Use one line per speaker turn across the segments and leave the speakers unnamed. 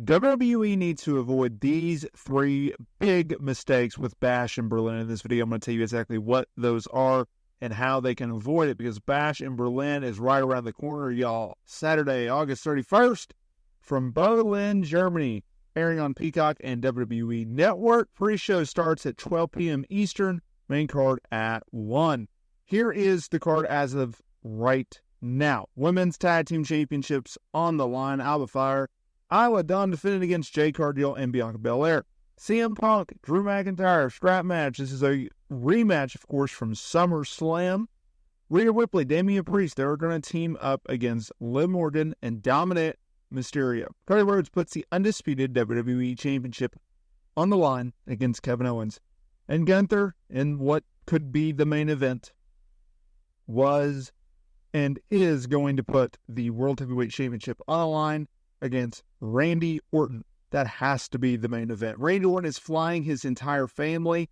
WWE needs to avoid these three big mistakes with Bash in Berlin. In this video, I'm going to tell you exactly what those are and how they can avoid it, because Bash in Berlin is right around the corner, y'all. Saturday, August 31st, from Berlin, Germany, airing on Peacock and WWE Network. Pre-show starts at 12 p.m. Eastern, main card at 1. Here is the card as of right now. Women's Tag Team Championships on the line. Alba Fire, Isla Dawn defending against Jade Cargill and Bianca Belair. CM Punk, Drew McIntyre, strap match. This is a rematch, of course, from SummerSlam. Rhea Ripley, Damian Priest, they're going to team up against Liv Morgan and Dominic Mysterio. Cody Rhodes puts the undisputed WWE Championship on the line against Kevin Owens. And Gunther, in what could be the main event, was and is going to put the World Heavyweight Championship on the line against Randy Orton. That has to be the main event. Randy Orton is flying his entire family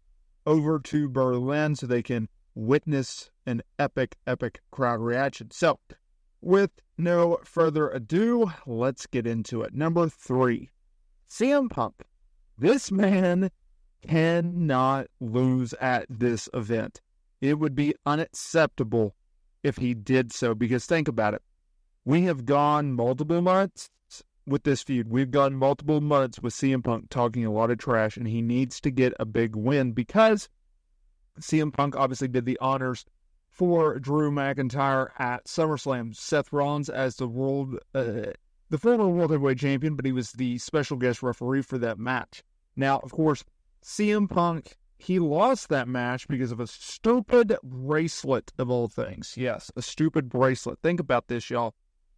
over to Berlin so they can witness an epic crowd reaction. So, with no further ado, let's get into it. Number 3, CM Punk. This man cannot lose at this event. It would be unacceptable if he did so, because think about it. We have gone multiple months with this feud. We've gone multiple months with CM Punk talking a lot of trash, and he needs to get a big win because CM Punk obviously did the honors for Drew McIntyre at SummerSlam. Seth Rollins as the former World Heavyweight Champion, but he was the special guest referee for that match. Now, of course, CM Punk, he lost that match because of a stupid bracelet of all things. Yes, a stupid bracelet. Think about this, y'all.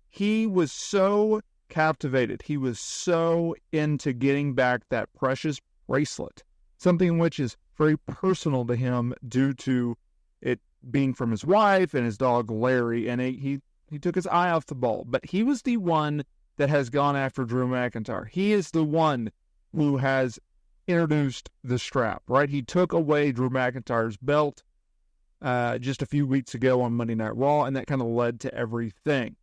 He was so captivated. He was so into getting back that precious bracelet, something which is very personal to him due to it being from his wife and his dog Larry, and he took his eye off the ball. But he was the one that has gone after Drew McIntyre. He is the one who has introduced the strap, right? He took away Drew McIntyre's belt just a few weeks ago on Monday Night Raw, and that kind of led to everything.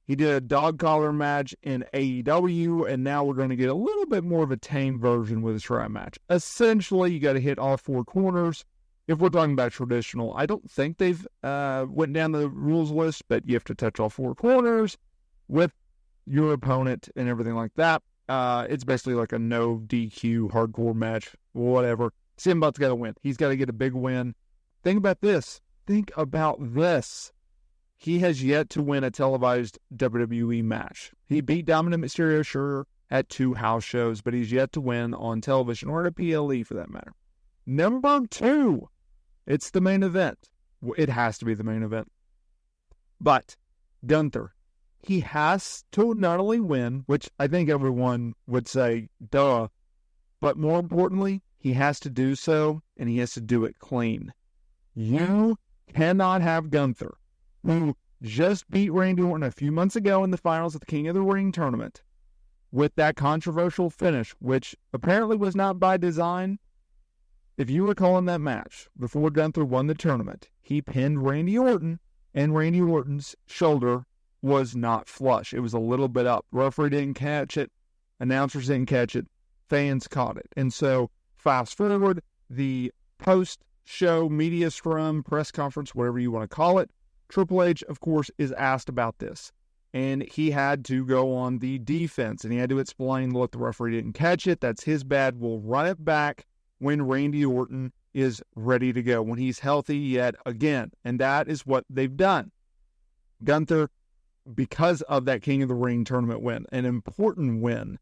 He did a dog collar match in AEW, and now we're going to get a little bit more of a tame version with a strap match. Essentially, you got to hit all 4 corners. If we're talking about traditional, I don't think they've went down the rules list, but you have to touch all 4 corners with your opponent and everything like that. It's basically like a no DQ hardcore match, whatever. CM Punk's got to win. He's got to get a big win. Think about this. He has yet to win a televised WWE match. He beat Dominic Mysterio, sure, at 2 house shows, but he's yet to win on television or at a PLE for that matter. Number 2, it's the main event. It has to be the main event. But Gunther, he has to not only win, which I think everyone would say, duh, but more importantly, he has to do so, and he has to do it clean. You cannot have Gunther, who just beat Randy Orton a few months ago in the finals of the King of the Ring tournament, with that controversial finish, which apparently was not by design. If you recall in that match, before Gunther won the tournament, he pinned Randy Orton, and Randy Orton's shoulder was not flush. It was a little bit up. Referee didn't catch it. Announcers didn't catch it. Fans caught it. And so, fast forward, the post-show media scrum, press conference, whatever you want to call it, Triple H, of course, is asked about this. And he had to go on the defense, and he had to explain, look, the referee didn't catch it. That's his bad. We'll run it back when Randy Orton is ready to go, when he's healthy yet again. And that is what they've done. Gunther, because of that King of the Ring tournament win, an important win,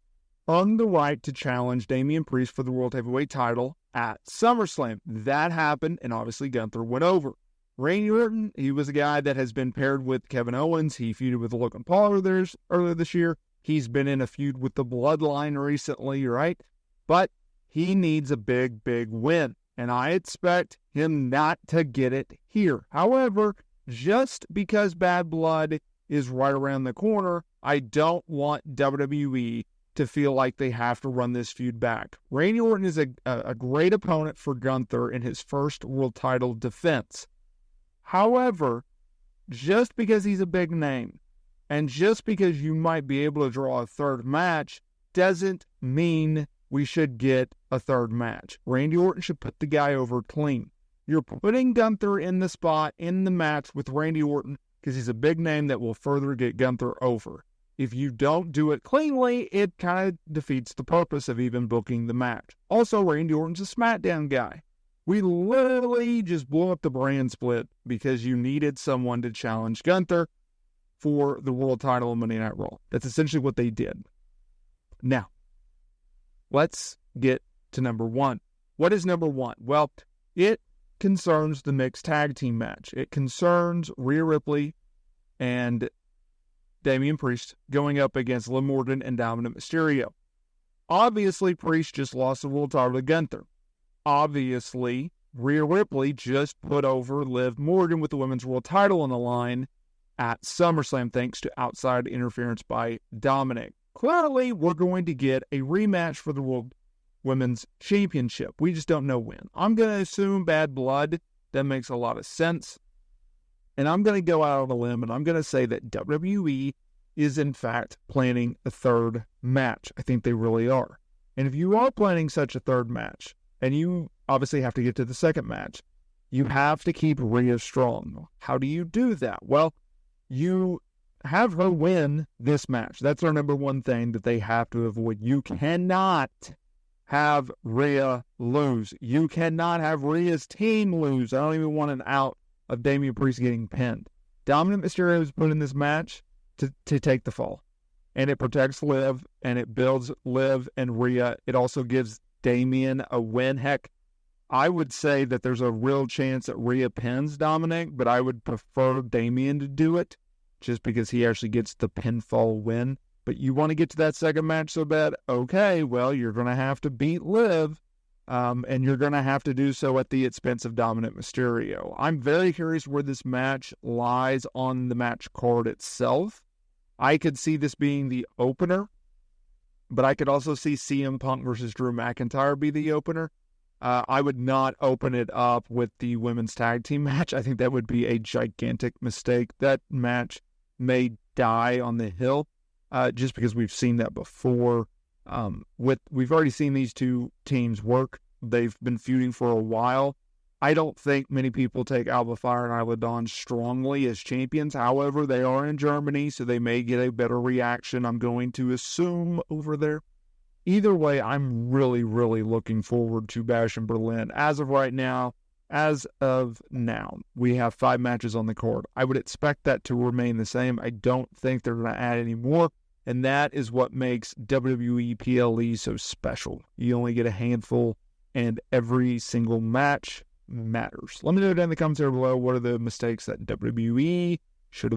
earned the right to challenge Damian Priest for the World Heavyweight title at SummerSlam. That happened, and obviously Gunther went over. Randy Orton, he was a guy that has been paired with Kevin Owens. He feuded with Logan Paul earlier this year. He's been in a feud with the Bloodline recently, right? But he needs a big win, and I expect him not to get it here. However, just because Bad Blood is right around the corner, I don't want WWE to feel like they have to run this feud back. Randy Orton is a great opponent for Gunther in his first world title defense. However, just because he's a big name, and just because you might be able to draw a third match, doesn't mean we should get a third match. Randy Orton should put the guy over clean. You're putting Gunther in the spot, in the match with Randy Orton, because he's a big name that will further get Gunther over. If you don't do it cleanly, it kind of defeats the purpose of even booking the match. Also, Randy Orton's a SmackDown guy. We literally just blew up the brand split because you needed someone to challenge Gunther for the world title on Monday Night Raw. That's essentially what they did. Now, let's get to number one. What is number one? Well, it concerns the mixed tag team match. It concerns Rhea Ripley and Damian Priest going up against Liv Morgan and Dominic Mysterio. Obviously, Priest just lost the world title to Gunther. Obviously, Rhea Ripley just put over Liv Morgan with the women's world title on the line at SummerSlam thanks to outside interference by Dominic. Clearly, we're going to get a rematch for the World Women's Championship. We just don't know when. I'm going to assume Bad Blood. That makes a lot of sense. And I'm going to go out on a limb and I'm going to say that WWE is in fact planning a third match. I think they really are. And if you are planning such a third match, and you obviously have to get to the second match, you have to keep Rhea strong. How do you do that? Well, you have her win this match. That's our number one thing that they have to avoid. You cannot have Rhea lose. You cannot have Rhea's team lose. I don't even want an out of Damian Priest getting pinned. Dominic Mysterio is put in this match to take the fall. And it protects Liv, and it builds Liv and Rhea. It also gives Damian a win. Heck, I would say that there's a real chance that Rhea pins Dominic, but I would prefer Damian to do it just because he actually gets the pinfall win. But you want to get to that second match so bad? Okay, well, you're going to have to beat Liv, and you're going to have to do so at the expense of Dominic Mysterio. I'm very curious where this match lies on the match card itself. I could see this being the opener, but I could also see CM Punk versus Drew McIntyre be the opener. I would not open it up with the women's tag team match. I think that would be a gigantic mistake. That match may die on the hill, just because we've seen that before. We've already seen these two teams work. They've been feuding for a while. I don't think many people take Alba Fire and Isla Dawn strongly as champions. However, they are in Germany, so they may get a better reaction, I'm going to assume, over there. Either way, I'm really, really looking forward to Bash in Berlin. As of now, we have 5 matches on the card. I would expect that to remain the same. I don't think they're going to add any more, and that is what makes WWE PLE so special. You only get a handful, and every single match matters. Let me know down in the comments down below what are the mistakes that WWE should have